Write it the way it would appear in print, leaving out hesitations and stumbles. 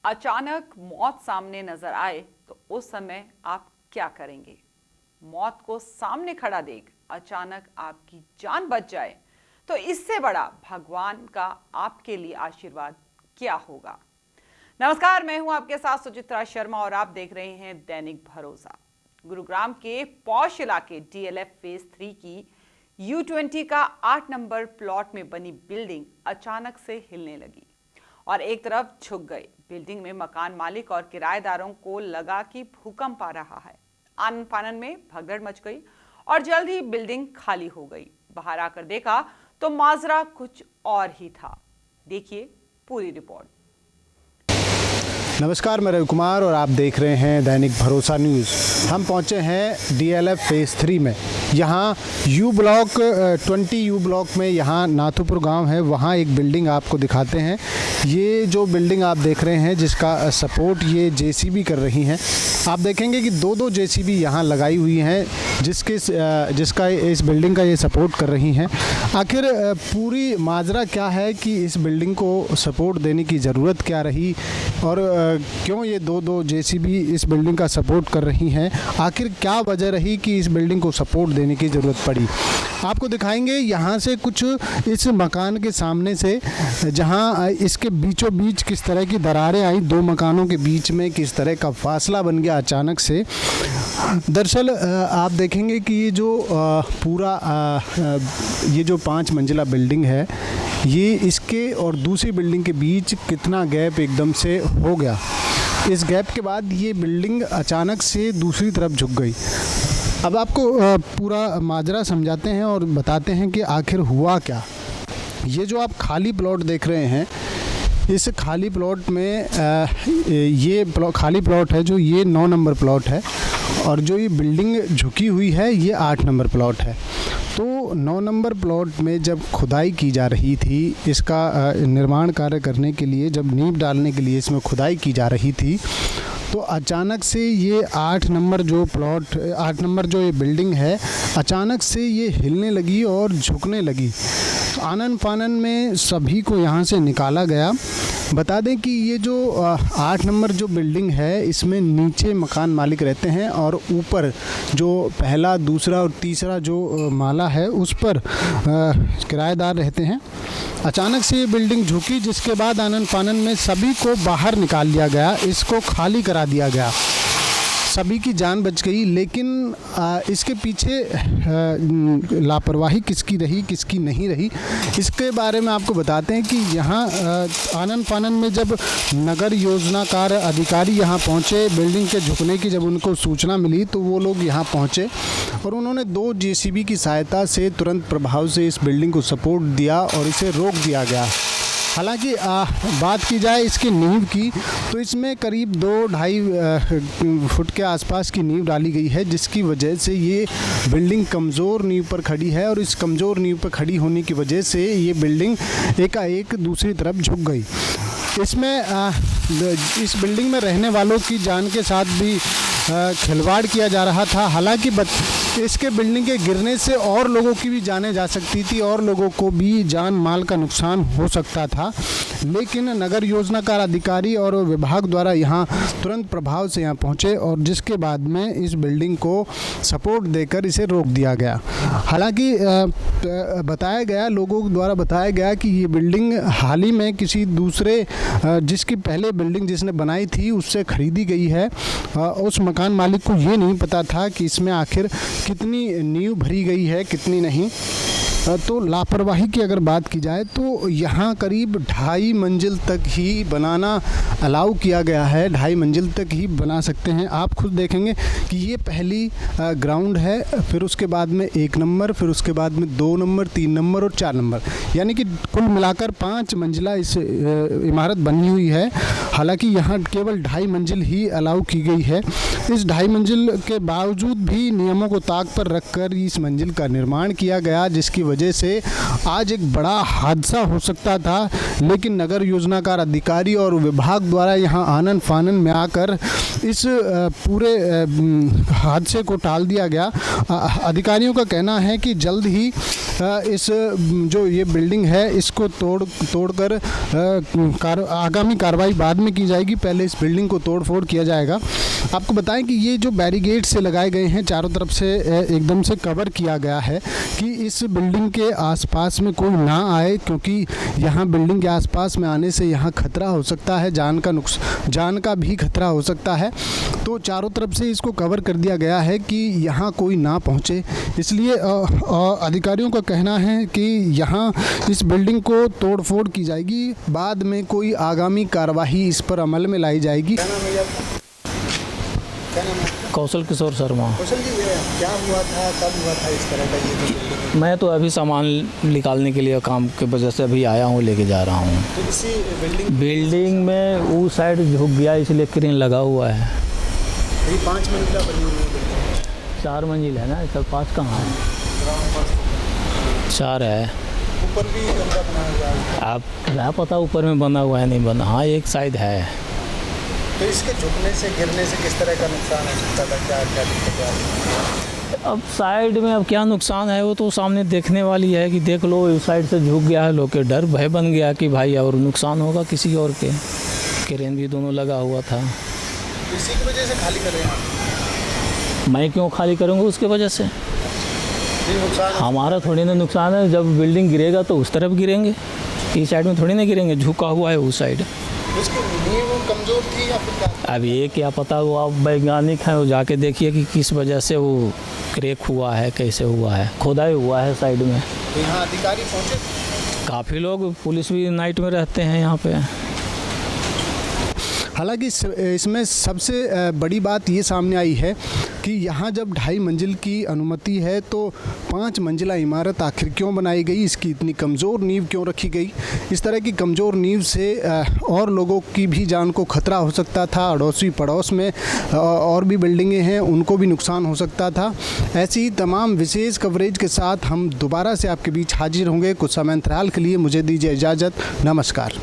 अचानक मौत सामने नजर आए तो उस समय आप क्या करेंगे? मौत को सामने खड़ा देख अचानक आपकी जान बच जाए तो इससे बड़ा भगवान का आपके लिए आशीर्वाद क्या होगा? नमस्कार, मैं हूं आपके साथ सुचित्रा शर्मा और आप देख रहे हैं दैनिक भरोसा। गुरुग्राम के पौष इलाके DLF फेज 3 की U20 का 8 नंबर प्लॉट में बनी बिल्डिंग अचानक से हिलने लगी और एक तरफ झुक गई। बिल्डिंग में मकान मालिक और किराएदारों को लगा कि भूकंप आ रहा है। आनन फानन में भगदड़ मच गई और जल्द ही बिल्डिंग खाली हो गई। बाहर आकर देखा तो माजरा कुछ और ही था। देखिए पूरी रिपोर्ट। नमस्कार, मैं रवि कुमार और आप देख रहे हैं दैनिक भरोसा न्यूज़। हम पहुंचे हैं DLF फेज 3 में। यहाँ यू ब्लॉक में यहाँ नाथुपुर गांव है, वहाँ एक बिल्डिंग आपको दिखाते हैं। ये जो बिल्डिंग आप देख रहे हैं जिसका सपोर्ट ये JCB कर रही हैं, आप देखेंगे कि दो JCB यहाँ लगाई हुई हैं जिसका इस बिल्डिंग का ये सपोर्ट कर रही हैं। आखिर पूरी माजरा क्या है कि इस बिल्डिंग को सपोर्ट देने की ज़रूरत क्या रही और क्यों ये दो JCB इस बिल्डिंग का सपोर्ट कर रही हैं? आखिर क्या वजह रही कि इस बिल्डिंग को सपोर्ट देने की ज़रूरत पड़ी? आपको दिखाएंगे यहाँ से कुछ इस मकान के सामने से, जहाँ इसके बीचों बीच किस तरह की दरारें आई, दो मकानों के बीच में किस तरह का फासला बन गया अचानक से। दरअसल आप देखेंगे कि ये जो पूरा ये जो 5 मंजिला बिल्डिंग है, ये इसके और दूसरी बिल्डिंग के बीच कितना गैप एकदम से हो गया। इस गैप के बाद ये बिल्डिंग अचानक से दूसरी तरफ झुक गई। अब आपको पूरा माजरा समझाते हैं और बताते हैं कि आखिर हुआ क्या। ये जो आप खाली प्लॉट देख रहे हैं, इस खाली प्लॉट में खाली प्लॉट है जो ये 9 नंबर प्लॉट है और जो ये बिल्डिंग झुकी हुई है ये 8 नंबर प्लॉट है। तो 9 नंबर प्लॉट में जब खुदाई की जा रही थी, इसका निर्माण कार्य करने के लिए, जब नींव डालने के लिए इसमें खुदाई की जा रही थी, तो अचानक से ये 8 नंबर जो ये बिल्डिंग है, अचानक से ये हिलने लगी और झुकने लगी। आनन फानन में सभी को यहाँ से निकाला गया। बता दें कि ये जो 8 नंबर जो बिल्डिंग है, इसमें नीचे मकान मालिक रहते हैं और ऊपर जो पहला, दूसरा और तीसरा जो माला है उस पर किराएदार रहते हैं। अचानक से ये बिल्डिंग झुकी, जिसके बाद आनन फानन में सभी को बाहर निकाल लिया गया, इसको खाली करा दिया गया, सभी की जान बच गई। लेकिन इसके पीछे लापरवाही किसकी रही, किसकी नहीं रही, इसके बारे में आपको बताते हैं कि यहाँ आनन फानन में जब नगर योजनाकार अधिकारी यहाँ पहुँचे, बिल्डिंग के झुकने की जब उनको सूचना मिली तो वो लोग यहाँ पहुँचे और उन्होंने 2 JCB की सहायता से तुरंत प्रभाव से इस बिल्डिंग को सपोर्ट दिया और इसे रोक दिया गया। हालांकि बात की जाए इसकी नींव की, तो इसमें करीब 2-2.5 फुट के आसपास की नींव डाली गई है, जिसकी वजह से ये बिल्डिंग कमज़ोर नींव पर खड़ी है और इस कमज़ोर नींव पर खड़ी होने की वजह से ये बिल्डिंग एकाएक दूसरी तरफ झुक गई। इस बिल्डिंग में रहने वालों की जान के साथ भी खिलवाड़ किया जा रहा था। हालांकि इसके बिल्डिंग के गिरने से और लोगों की भी जानें जा सकती थी और लोगों को भी जान माल का नुकसान हो सकता था, लेकिन नगर योजनाकार अधिकारी और विभाग द्वारा यहाँ तुरंत प्रभाव से यहाँ पहुँचे और जिसके बाद में इस बिल्डिंग को सपोर्ट देकर इसे रोक दिया गया। हालांकि लोगों द्वारा बताया गया कि ये बिल्डिंग हाल ही में किसी दूसरे जिसकी पहले बिल्डिंग जिसने बनाई थी उससे ख़रीदी गई है। उस मकान मालिक को ये नहीं पता था कि इसमें आखिर कितनी नींव भरी गई है, कितनी नहीं। तो लापरवाही की अगर बात की जाए तो यहाँ करीब 2.5 मंजिल तक ही बनाना अलाउ किया गया है, 2.5 मंजिल तक ही बना सकते हैं। आप खुद देखेंगे कि ये पहली ग्राउंड है, फिर उसके बाद में 1 नंबर, फिर उसके बाद में 2 नंबर, 3 नंबर और 4 नंबर, यानी कि कुल मिलाकर 5 मंजिला इस इमारत बनी हुई है। हालांकि यहाँ केवल 2.5 मंजिल ही अलाउ की गई है। इस 2.5 मंजिल के बावजूद भी नियमों को ताक पर रखकर इस मंजिल का निर्माण किया गया, जिसकी वजह से आज एक बड़ा हादसा हो सकता था। लेकिन नगर योजनाकार अधिकारी और विभाग द्वारा यहाँ आनन फानन में आकर इस पूरे हादसे को टाल दिया गया। अधिकारियों का कहना है कि जल्द ही इस जो ये बिल्डिंग है इसको तोड़कर आगामी कार्रवाई बाद में की जाएगी। पहले इस बिल्डिंग को तोड़-फोड़ किया जाएगा। आपको बताएं कि ये जो बैरिकेड से लगाए गए हैं, चारों तरफ से एकदम से कवर किया गया है कि इस बिल्डिंग के आसपास में कोई ना आए, क्योंकि यहाँ बिल्डिंग के आसपास में आने से यहाँ खतरा हो सकता है, जान का भी खतरा हो सकता है। तो चारों तरफ से इसको कवर कर दिया गया है कि यहाँ कोई ना पहुँचे। इसलिए अधिकारियों का कहना है कि यहाँ इस बिल्डिंग को तोड़-फोड़ की जाएगी, बाद में कोई आगामी कार्रवाई इस पर अमल में लाई जाएगी। कौशल किशोर शर्मा। कौशल जी, क्या हुआ था, कब हुआ था इस तरह का ये? मैं तो अभी सामान निकालने के लिए काम की वजह से अभी आया हूँ, लेके जा रहा हूँ। तो इसी बिल्डिंग में उस साइड झुक गया, इसलिए क्रेन लगा हुआ है। ये 5 मंजिला बनी हुई है। 4 मंजिल है ना, इधर 5 कहाँ है? 4 है। ऊपर भी कमरा बना हुआ है। आप क्या पता ऊपर में बना हुआ है नहीं बना। हाँ, एक साइड है। तो इसके झुकने से, गिरने से किस तरह का नुकसान हो सकता था? क्या दिक्कत है? अब साइड में अब क्या नुकसान है वो तो सामने देखने वाली है कि देख लो, इस साइड से झुक गया है, लोग के डर भय बन गया कि भाई और नुकसान होगा किसी और के। क्रेन भी दोनों लगा हुआ था। इसी की वजह से खाली कर रहे हैं? मैं क्यों खाली करूँगा उसके वजह से? हमारा थोड़ी ना नुकसान है। जब बिल्डिंग गिरेगा तो उस तरफ गिरेंगे, इस साइड में थोड़ी ना गिरेंगे। झुका हुआ है उस साइड। इसकी नींव कमज़ोर थी या फिर क्या? अब ये क्या पता, वो आप वैज्ञानिक हैं, वो जाके देखिए कि किस वजह से वो क्रैक हुआ है, कैसे हुआ है। खोदाई हुआ है साइड में। तो यहाँ अधिकारी पहुँचे? काफ़ी लोग, पुलिस भी नाइट में रहते हैं यहाँ पे। हालांकि इसमें सबसे बड़ी बात ये सामने आई है कि यहाँ जब 2.5 मंजिल की अनुमति है तो 5 मंजिला इमारत आखिर क्यों बनाई गई, इसकी इतनी कमज़ोर नींव क्यों रखी गई। इस तरह की कमज़ोर नींव से और लोगों की भी जान को खतरा हो सकता था। अड़ोसी पड़ोस में और भी बिल्डिंगें हैं, उनको भी नुकसान हो सकता था। ऐसी तमाम विशेष कवरेज के साथ हम दोबारा से आपके बीच हाजिर होंगे। कुछ समय अंतराल के लिए मुझे दीजिए इजाज़त। नमस्कार।